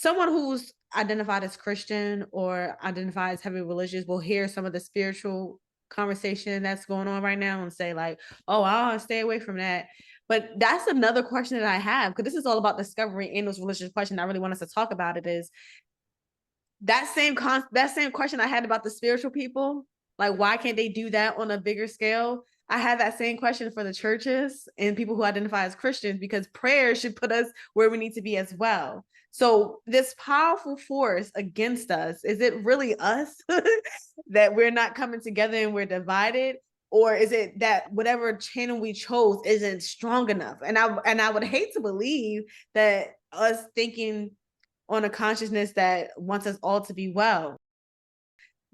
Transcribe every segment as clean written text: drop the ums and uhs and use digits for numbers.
someone who's identified as Christian or identified as heavy religious will hear some of the spiritual conversation that's going on right now and say like, oh, I'll stay away from that. But that's another question that I have, because this is all about discovery and those religious questions. I really want us to talk about it is that same question I had about the spiritual people. Like, why can't they do that on a bigger scale? I had that same question for the churches and people who identify as Christians, because prayer should put us where we need to be as well. So this powerful force against us, is it really us that we're not coming together and we're divided? Or is it that whatever channel we chose isn't strong enough? And I would hate to believe that us thinking on a consciousness that wants us all to be well,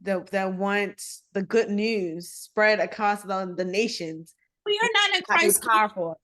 that wants the good news spread across the nations. We are not in Christ powerful.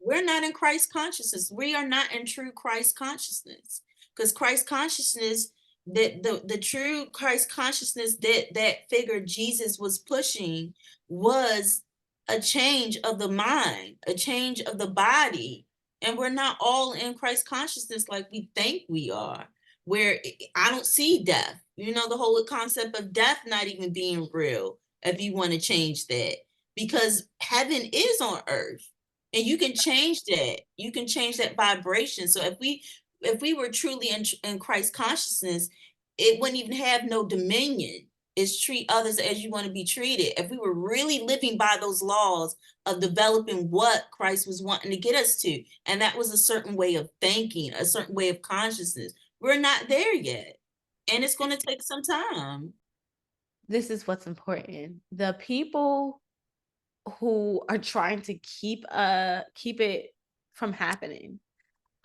We're not in Christ consciousness. We are not in true Christ consciousness, because Christ consciousness, the true Christ consciousness that figure Jesus was pushing was a change of the mind, a change of the body. And we're not all in Christ consciousness like we think we are, where I don't see death. You know, the whole concept of death not even being real, if you want to change that, because heaven is on earth. And you can change that. You can change that vibration. So if we were truly in Christ consciousness, it wouldn't even have no dominion. It's treat others as you want to be treated. If we were really living by those laws of developing what Christ was wanting to get us to, and that was a certain way of thinking, a certain way of consciousness, we're not there yet. And it's going to take some time. This is what's important. The people who are trying to keep it from happening,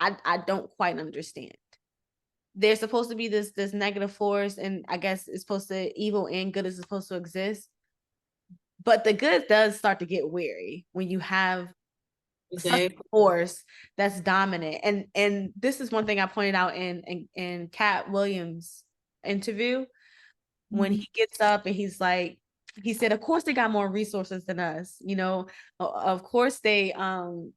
I don't quite understand. There's supposed to be this negative force, and I guess it's supposed to, evil and good is supposed to exist, but the good does start to get weary when you have such a force that's dominant. And this is one thing I pointed out in Katt Williams' interview, when he gets up and he's like, he said, of course they got more resources than us, you know, of course they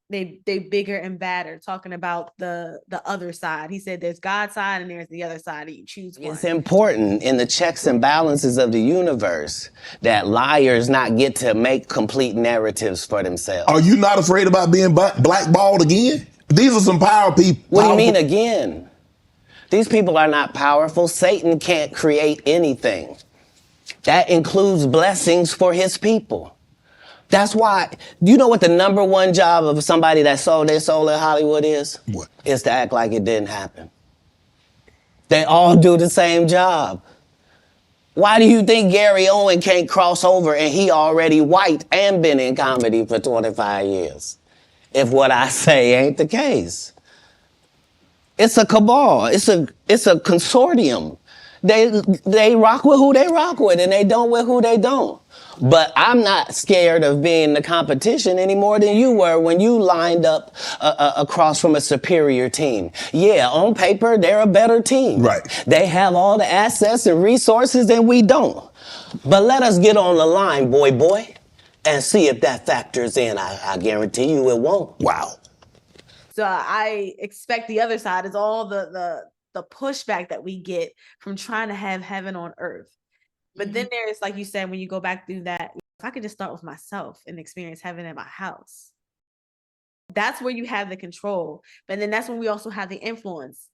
bigger and badder, talking about the other side. He said there's God's side and there's the other side, and you choose one. It's important in the checks and balances of the universe that liars not get to make complete narratives for themselves. Are you not afraid about being blackballed again? These are some power people. What do you mean again? These people are not powerful. Satan can't create anything. That includes blessings for his people. That's why, you know what the number one job of somebody that sold their soul in Hollywood is? What? Is to act like it didn't happen. They all do the same job. Why do you think Gary Owen can't cross over and he already white and been in comedy for 25 years? If what I say ain't the case. It's a cabal. It's a consortium. They rock with who they rock with, and they don't with who they don't. But I'm not scared of being the competition any more than you were when you lined up across from a superior team. Yeah, on paper, they're a better team. Right. They have all the assets and resources, and we don't. But let us get on the line, boy, and see if that factors in. I guarantee you it won't. Wow. So I expect the other side is all the pushback that we get from trying to have heaven on earth. But then there's, like you said, when you go back through that, if I could just start with myself and experience heaven in my house, that's where you have the control. But then that's when we also have the influence.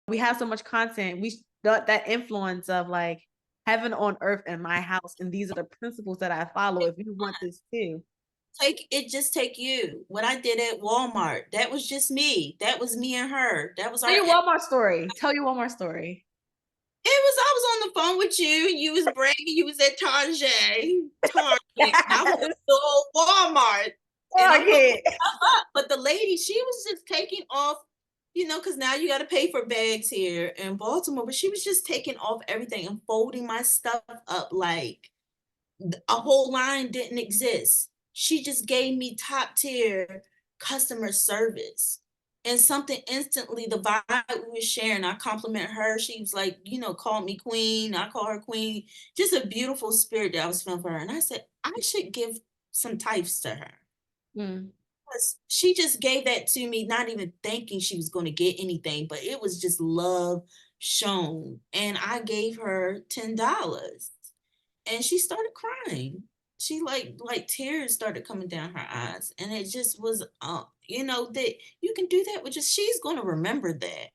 We have so much content. That influence of like heaven on earth in my house, and these are the principles that I follow. If you want this too. Take you. What I did at Walmart, that was just me. That was me and her. That was Tell your Walmart story. Tell your Walmart story. I was on the phone with you. You was bragging. You was at Target. I was at Walmart. But the lady, she was just taking off, you know, because now you got to pay for bags here in Baltimore. But she was just taking off everything and folding my stuff up like a whole line didn't exist. She just gave me top tier customer service. And something instantly, the vibe we were sharing, I compliment her. She was like, you know, call me queen. I call her queen. Just a beautiful spirit that I was feeling for her. And I said, I should give some tithes to her. She just gave that to me, not even thinking she was going to get anything, but it was just love shown. And I gave her $10 and she started crying. She like tears started coming down her eyes. And it just was that you can do that with just she's going to remember that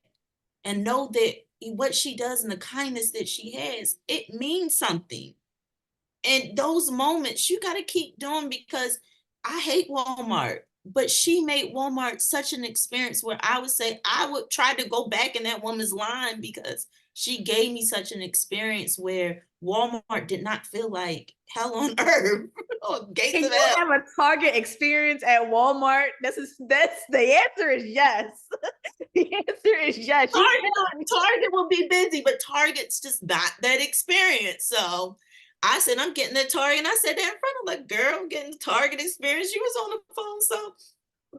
and know that what she does and the kindness that she has, it means something. And those moments you got to keep doing because I hate Walmart, but she made Walmart such an experience where I would say I would try to go back in that woman's line because she gave me such an experience where Walmart did not feel like hell on earth or gates Can of you hell. have a Target experience at Walmart? That's the answer is yes. The answer is yes. Target will be busy, but Target's just not that experience. So I said, I'm getting the Target. And I said that in front of like, girl, I'm getting the Target experience. She was on the phone. So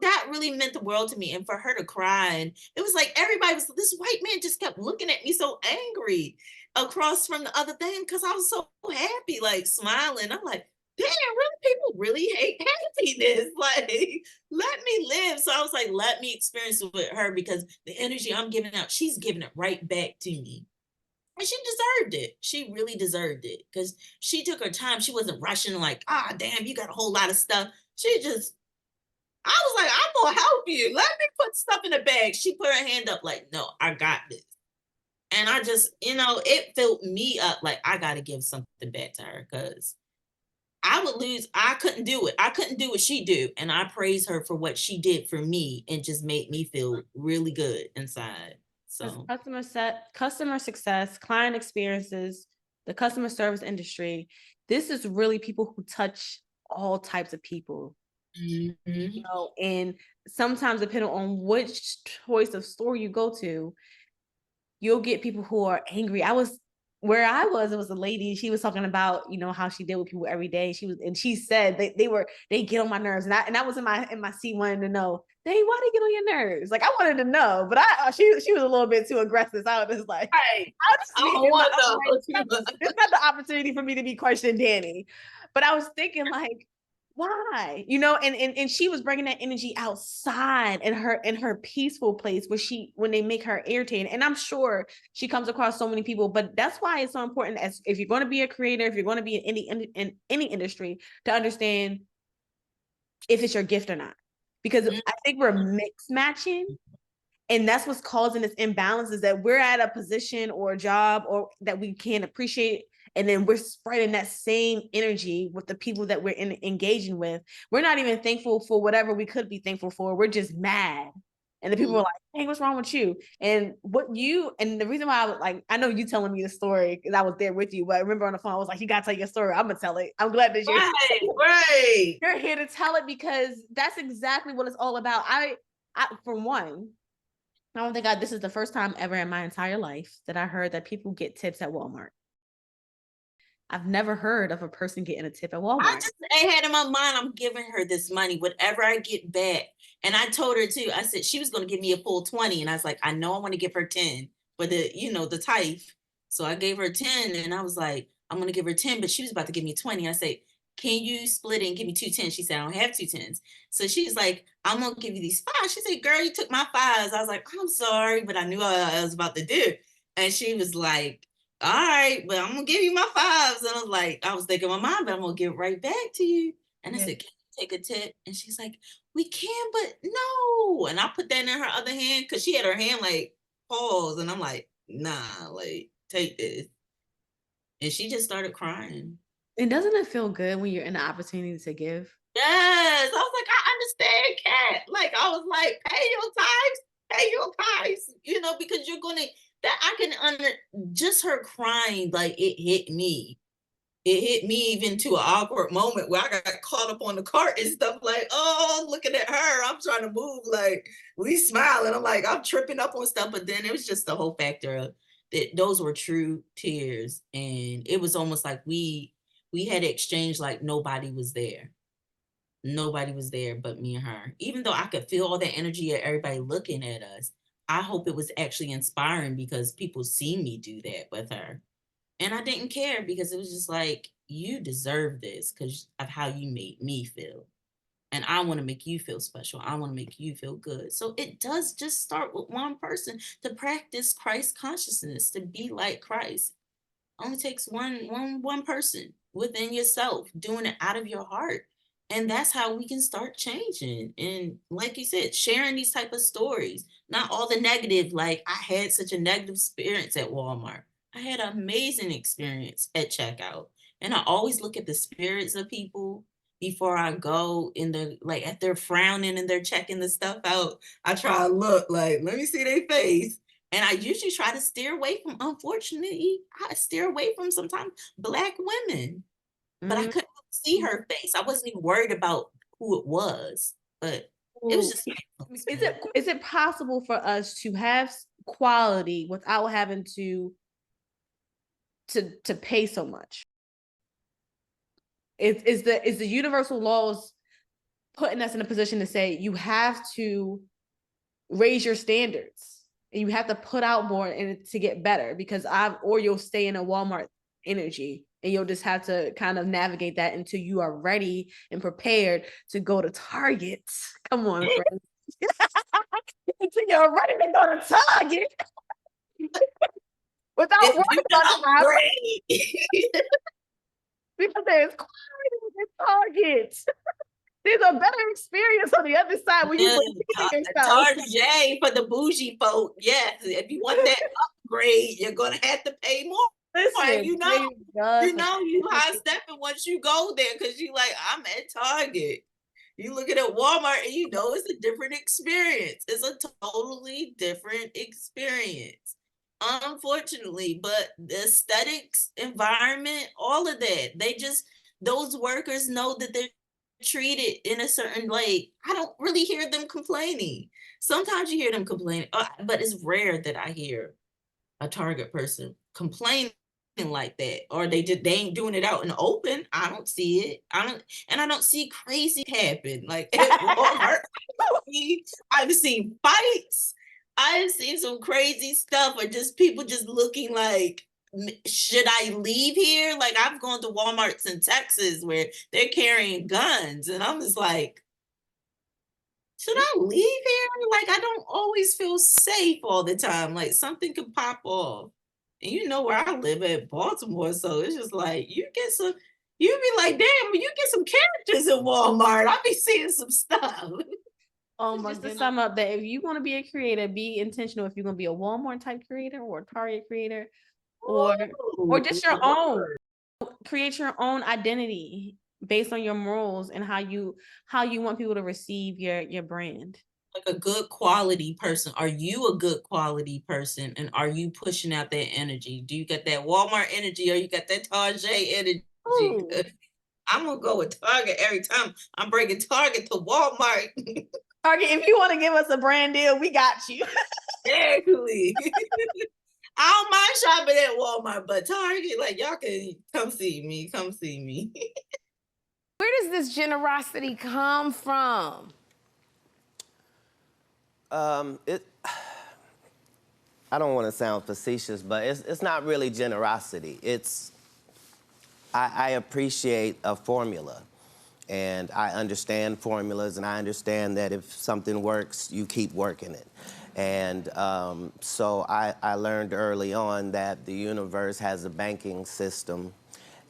that really meant the world to me. And for her to cry, and it was like everybody was, this white man just kept looking at me so angry across from the other thing because I was so happy, like smiling. I'm like, damn, really, people really hate happiness. Like, let me live. So I was like, let me experience it with her because the energy I'm giving out, she's giving it right back to me. And she deserved it. She really deserved it because she took her time. She wasn't rushing like, ah, damn, you got a whole lot of stuff. She just, I was like, I'm gonna help you. Let me put stuff in the bag. She put her hand up like, no, I got this. And I just, it filled me up like I gotta give something back to her because I would lose. I couldn't do it. I couldn't do what she do. And I praise her for what she did for me and just made me feel really good inside. So Customer success, client experiences, the customer service industry. This is really people who touch all types of people. mhm. And sometimes depending on which choice of store you go to, you'll get people who are angry. Where I was, it was a lady, she was talking about, how she dealt with people every day. She said they get on my nerves. And I was in my seat wanting to know, why they get on your nerves? Like I wanted to know, but she was a little bit too aggressive. So I was just like, Right. it's not the opportunity for me to be questioning Danny. But I was thinking like, why? And she was bringing that energy outside in her peaceful place when they make her irritated. And I'm sure she comes across so many people, but that's why it's so important as if you're going to be a creator, if you're going to be in any industry, to understand if it's your gift or not. Because I think we're mix matching. And that's what's causing this imbalance is that we're at a position or a job or that we can't appreciate. And then we're spreading that same energy with the people that we're engaging with. We're not even thankful for whatever we could be thankful for. We're just mad. And the people are like, hey, what's wrong with you? And the reason why I was like, I know you telling me the story because I was there with you, but I remember on the phone, I was like, you got to tell your story. I'm going to tell it. I'm glad that you're here to tell it because that's exactly what it's all about. For one, I don't think this is the first time ever in my entire life that I heard that people get tips at Walmart. I've never heard of a person getting a tip at Walmart. I had in my mind, I'm giving her this money, whatever I get back. And I told her too, I said she was going to give me a full 20. And I was like, I know I want to give her 10 for the tithe. So I gave her 10 and I was like, I'm going to give her 10, but she was about to give me 20. I said, can you split it and give me 2 10s? She said, I don't have 2 10s. So she's like, I'm going to give you these 5. She said, girl, you took my 5s. I was like, I'm sorry, but I knew what I was about to do. And she was like, all right, but I'm gonna give you my 5s. And I was like, I was thinking my mind, but I'm gonna give it right back to you. And I said, can you take a tip? And she's like, we can, but no. And I put that in her other hand because she had her hand like paused. And I'm like, nah, like, take this. And she just started crying. And doesn't it feel good when you're in the opportunity to give? Yes. I was like, I understand, Katt. Like, I was like, pay your tithes, because you're gonna that I can just her crying, like it hit me. It hit me even to an awkward moment where I got caught up on the cart and stuff like, oh, looking at her. I'm trying to move, like we smiling. I'm like, I'm tripping up on stuff. But then it was just the whole factor of that those were true tears. And it was almost like we had exchanged like nobody was there. Nobody was there but me and her. Even though I could feel all that energy of everybody looking at us, I hope it was actually inspiring because people see me do that with her. And I didn't care because it was just like, you deserve this because of how you made me feel. And I want to make you feel special. I want to make you feel good. So it does just start with one person to practice Christ consciousness, to be like Christ. Only takes one person within yourself doing it out of your heart. And that's how we can start changing. And like you said, sharing these type of stories, not all the negative. Like, I had such a negative experience at Walmart. I had an amazing experience at checkout. And I always look at the spirits of people before I go in the, like, if they're frowning and they're checking the stuff out. I try to look like, let me see their face. And I usually try to steer away from, unfortunately, I steer away from sometimes Black women. But I couldn't see her face. I wasn't even worried about who it was. But it was just Is it possible for us to have quality without having to pay so much? Is the universal laws putting us in a position to say you have to raise your standards and you have to put out more to get better, because or you'll stay in a Walmart energy and you'll just have to kind of navigate that until you are ready and prepared to go to Target. Come on, friends. Until you're ready to go to Target without if worrying you about the upgrade. because there's quality at Target. There's a better experience on the other side when you believe in yourself. Target for the bougie folk. Yes, if you want that upgrade, you're gonna have to pay more. Listen, You know you high stepping once you go there, because you like, I'm at Target. You looking at Walmart and you know it's a different experience. It's a totally different experience, unfortunately. But the aesthetics, environment, all of that, those workers know that they're treated in a certain, like, I don't really hear them complaining. Sometimes you hear them complaining, but it's rare that I hear a Target person complaining like that, or they ain't doing it out in the open. I don't see it. I don't see crazy happen like at Walmart. I've seen fights. I've seen some crazy stuff, or just people just looking like, should I leave here? Like, I've gone to Walmarts in Texas where they're carrying guns, and I'm just like, should I leave here? Like, I don't always feel safe all the time. Like, something could pop off. And you know where I live at, Baltimore, so it's just like, you be like, damn, you get some characters in Walmart. I be seeing some stuff. Oh my goodness. To sum up that if you want to be a creator, be intentional. If you're going to be a Walmart type creator or a Target creator, or just your own, create your own identity based on your morals and how you want people to receive your brand. Like a good quality person. Are you a good quality person? And are you pushing out that energy? Do you get that Walmart energy, or you got that Target energy? I'm gonna go with Target every time. I'm bringing Target to Walmart. Target, if you want to give us a brand deal, we got you. Exactly. I don't mind shopping at Walmart, but Target, like, y'all can come see me. Come see me. Where does this generosity come from? I don't want to sound facetious, but it's not really generosity. I appreciate a formula, and I understand formulas, and I understand that if something works, you keep working it. And so I learned early on that the universe has a banking system,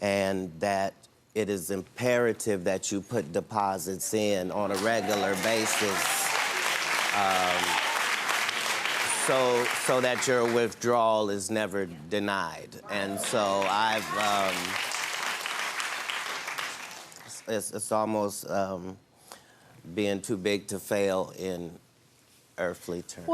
and that it is imperative that you put deposits in on a regular basis. So that your withdrawal is never denied. And so it's almost being too big to fail in earthly terms.